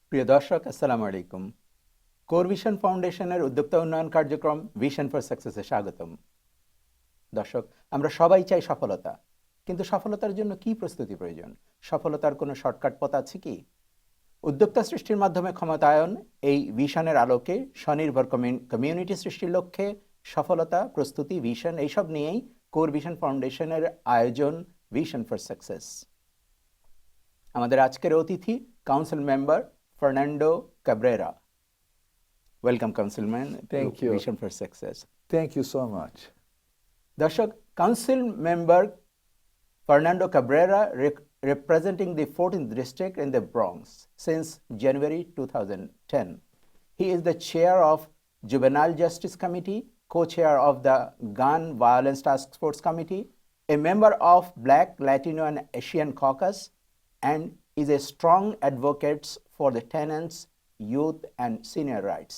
প্রিয় দর্শক, আসসালামু আলাইকুম। কোর ভিশন ফাউন্ডেশনের উদ্যোক্তা উন্নয়ন কার্যক্রম ভিশন ফর সাকসেসে স্বাগতম। দর্শক, আমরা সবাই চাই সফলতা, কিন্তু সফলতার জন্য কি প্রস্তুতি প্রয়োজন? সফলতার কোনো শর্টকাট পথ আছে কি? উদ্যোক্তা সৃষ্টির মাধ্যমে ক্ষমতায়ন, এই ভিশনের আলোকে স্বনির্ভর কমিউনিটি সৃষ্টির লক্ষ্যে সফলতা, প্রস্তুতি, ভিশন এইসব নিয়েই কোর ভিশন ফাউন্ডেশনের আয়োজন ভিশন ফর সাকসেস। আমাদের আজকের অতিথি council member Fernando Cabrera. Welcome councilman to Thank you. Vision for success. Thank you so much. দর্শক, council member Fernando Cabrera representing the 14th district in the Bronx since January 2010. He is the chair of Juvenile Justice Committee, co-chair of the Gun Violence Task Force Committee, a member of Black, Latino and Asian Caucus, and is a strong advocate for the tenants, youth and senior rights.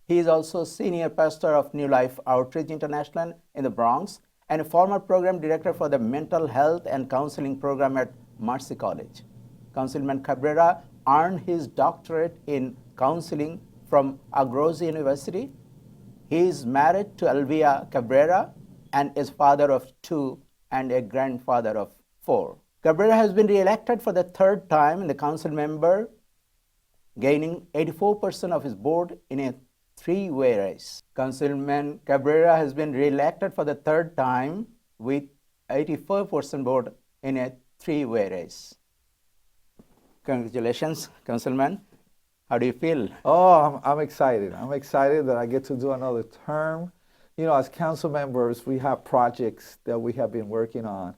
He is also senior pastor of New Life Outreach International in the Bronx and a former program director for the mental health and counseling program at Mercy College. Councilman Cabrera earned his doctorate in counseling from Agrozi University. He is married to Elvia Cabrera and is father of 2 and a grandfather of 4. Cabrera has been re-elected for the third time in the council member, gaining 84% of his board in a three-way race. Councilman Cabrera has been re-elected for the third time with 84% vote in a three-way race. Congratulations, Councilman. How do you feel? Oh, I'm excited. I'm excited that I get to do another term. You know, as council members, we have projects that we have been working on.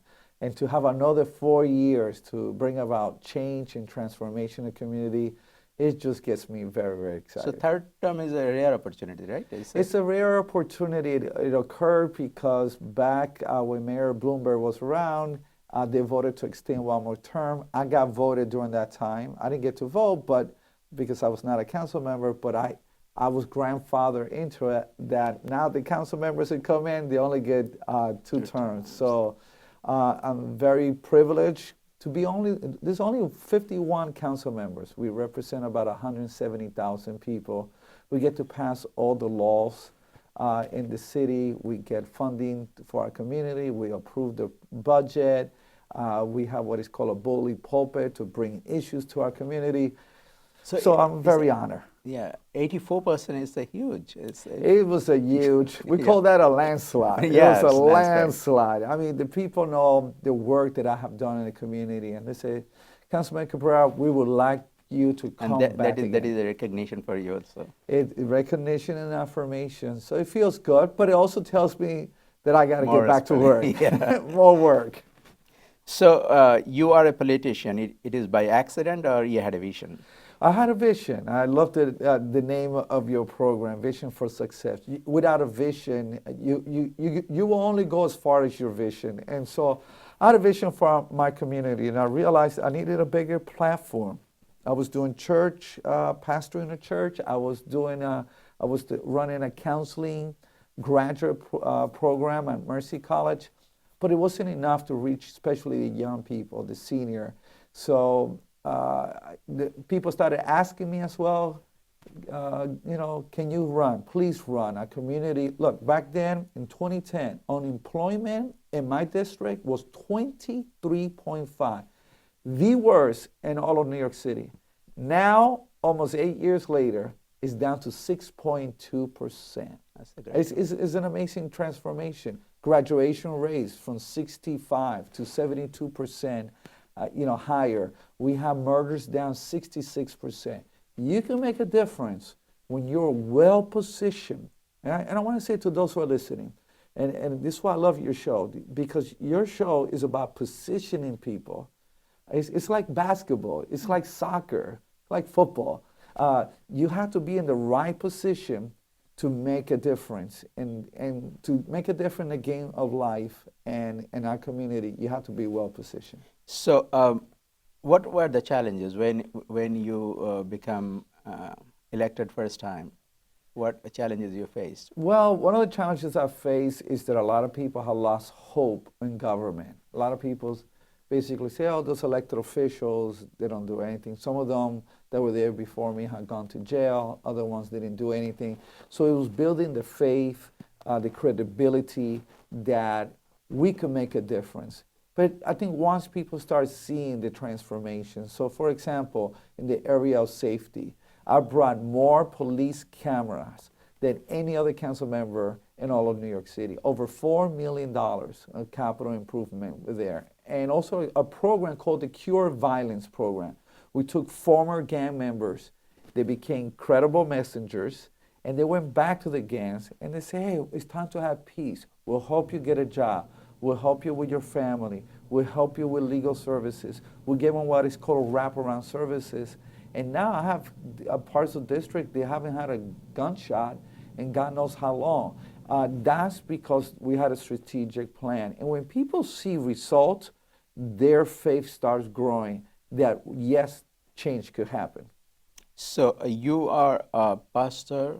And to have another 4 years to bring about change and transformation in the community, it just gets me very, very excited. So third term is a rare opportunity, right? It's a rare opportunity. It occurred because back when Mayor Bloomberg was around, they voted to extend one more term. I got voted during that time. I didn't get to vote, but because I was not a council member, but I was grandfathered into it, that now the council members that come in, they only get two terms. So I'm very privileged to be there's only 51 council members. We represent about 170,000 people. We get to pass all the laws in the city. We get funding for our community. We approve the budget. We have what is called a bully pulpit to bring issues to our community. So I'm very honored. Yeah, 84% is a huge. It was a huge, we call that a landslide. Yes, it was a landslide. I mean, the people know the work that I have done in the community, and they say, Councilman Cabrera, we would like you to come back again. That is a recognition for you also. Recognition and affirmation. So it feels good, but it also tells me that I got to get back to work. More work. So you are a politician. It is by accident or you had a vision? I had a vision. I loved the name of your program, Vision for Success. Without a vision, you will only go as far as your vision. And so I had a vision for my community, and I realized I needed a bigger platform. I was doing church, pastoring a church. I was running a counseling graduate program at Mercy College, but it wasn't enough to reach, especially the young people, the senior. So the people started asking me as well, can you run? Please run. Our community, look, back then in 2010, unemployment in my district was 23.5, the worst in all of New York City. Now, almost 8 years later, it's down to 6.2%. It's an amazing transformation. Graduation rates from 65 to 72%. Higher. We have murders down 66%. You can make a difference when you're well positioned. And I want to say to those who are listening, and this is why I love your show, because your show is about positioning people. It's like basketball. It's like soccer, like football. You have to be in the right position to make a difference, and to make a difference in the game of life and in our community, you have to be well positioned. So what were the challenges when you become elected first time? What challenges you faced? Well, one of the challenges I face is that a lot of people have lost hope in government. A lot of people basically say, oh, those elected officials, they don't do anything. Some of them that were there before me had gone to jail. Other ones didn't do anything. So it was building the faith, the credibility that we could make a difference. But I think once people start seeing the transformation, so for example, in the area of safety, I brought more police cameras than any other council member in all of New York City. Over $4 million of capital improvement there. And also a program called the Cure Violence Program. We took former gang members, they became credible messengers, and they went back to the gangs and they say, hey, it's time to have peace. We'll help you get a job. We'll help you with your family. We'll help you with legal services. We'll give them what is called wraparound services. And now I have parts of the district, they haven't had a gunshot in God knows how long. That's because we had a strategic plan. And when people see results, their faith starts growing that, yes, change could happen. So you are a pastor,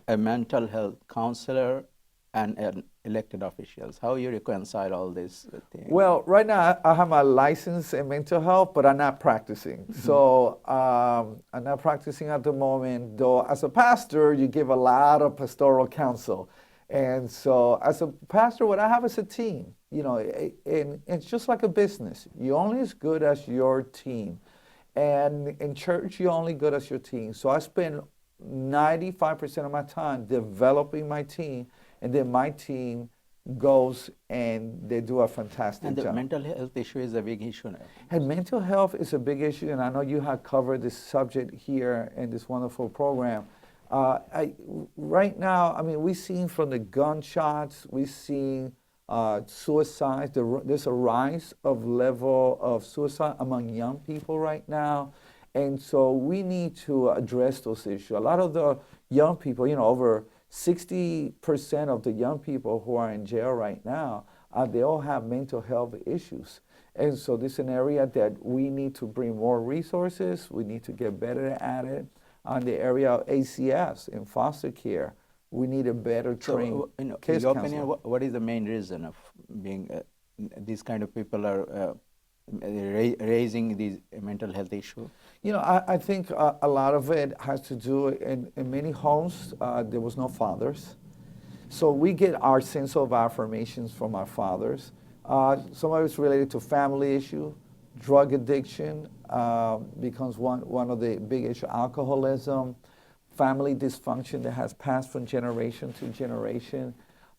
a mental health counselor, and an elected officials. How you reconcile all these things? Well, right now I have my license in mental health, but I'm not practicing. So I'm not practicing at the moment, though as a pastor, you give a lot of pastoral counsel. And so as a pastor, what I have is a team, you know, and it's just like a business. You're only as good as your team. And in church, you're only good as your team. So I spend 95% of my time developing my team, and then my team goes and they do a fantastic And the job. mental health issue is a big issue now. And mental health is a big issue, and I know you have covered this subject here in this wonderful program. Right now, I mean, we've seen from the gunshots, we've seen suicide. There's a rise of level of suicide among young people right now. And so we need to address those issues. A lot of the young people, you know, over 60% of the young people who are in jail right now, they all have mental health issues. And so this is an area that we need to bring more resources. We need to get better at it. On the area of ACS in foster care, we need a better trained case your counselor. opinion, what is the main reason of being these kind of people are raising these mental health issues? You know, I think a lot of it has to do in many homes, there was no fathers. So we get our sense of affirmations from our fathers. Some of it's related to family issue, drug addiction becomes one of the big issues, alcoholism, family dysfunction that has passed from generation to generation.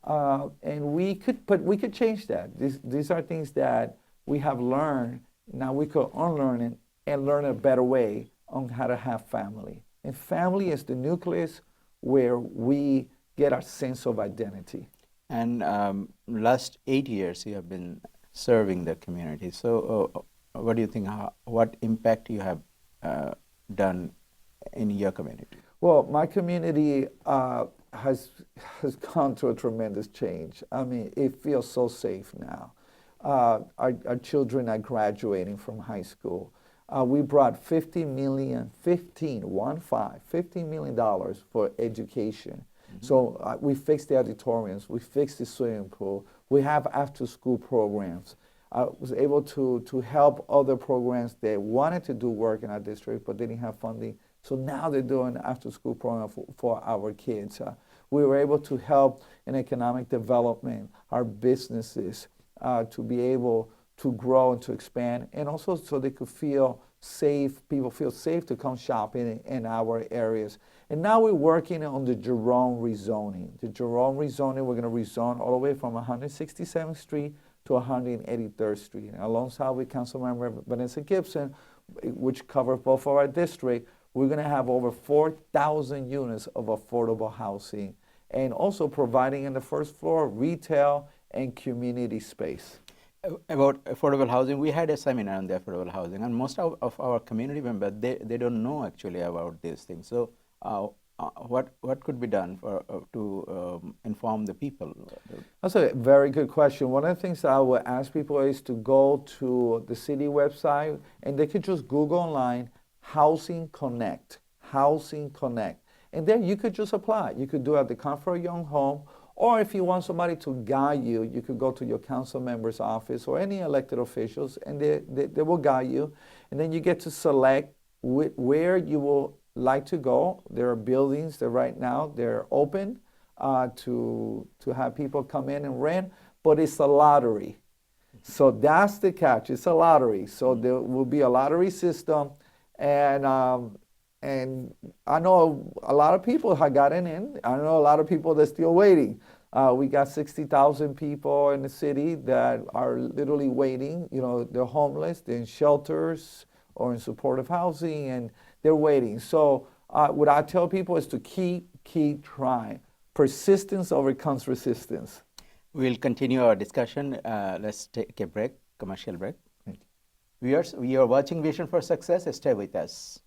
And we could change that. These are things that we have learned. Now we could unlearn it and learn a better way on how to have family. And family is the nucleus where we get our sense of identity. And last 8 years you have been serving the community. So what do you think, what impact you have done in your community? Well, my community has gone through a tremendous change. I mean, it feels so safe now. Our children are graduating from high school. We brought $15 million for education. Mm-hmm. So we fixed the auditoriums, we fixed the swimming pool, we have after-school programs. I was able to help other programs that wanted to do work in our district but didn't have funding. So now they're doing after-school program for our kids. We were able to help in economic development, our businesses, to be able to grow and to expand, and also so they could feel safe, people feel safe to come shopping in our areas. And now we're working on the Jerome rezoning. The Jerome rezoning, we're going to rezone all the way from 167th Street to 183rd Street. And alongside with Councilmember Vanessa Gibson, which covers both of our district, we're going to have over 4,000 units of affordable housing, and also providing in the first floor retail and community space. About affordable housing, we had a seminar on the affordable housing, and most of our community members, they don't know actually about these things. So what could be done to inform the people? That's a very good question. One of the things that I would ask people is to go to the city website, and they could just Google online Housing Connect, Housing Connect. And then you could just apply. You could do it at the comfort of your own home, Or if you want somebody to guide you, you could go to your council member's office or any elected officials, and they will guide you. And then you get to select where you will like to go. There are buildings that right now they're open to have people come in and rent, but it's a lottery. So that's the catch. It's a lottery. So there will be a lottery system, and I know a lot of people have gotten in. I know a lot of people that's still waiting. We got 60,000 people in the city that are literally waiting. You know, they're homeless, they're in shelters or in supportive housing, and they're waiting. So what I tell people is to keep trying. Persistence overcomes resistance. We'll continue our discussion. Let's take a break, commercial break. Viewers, we are watching Vision for Success. Stay with us.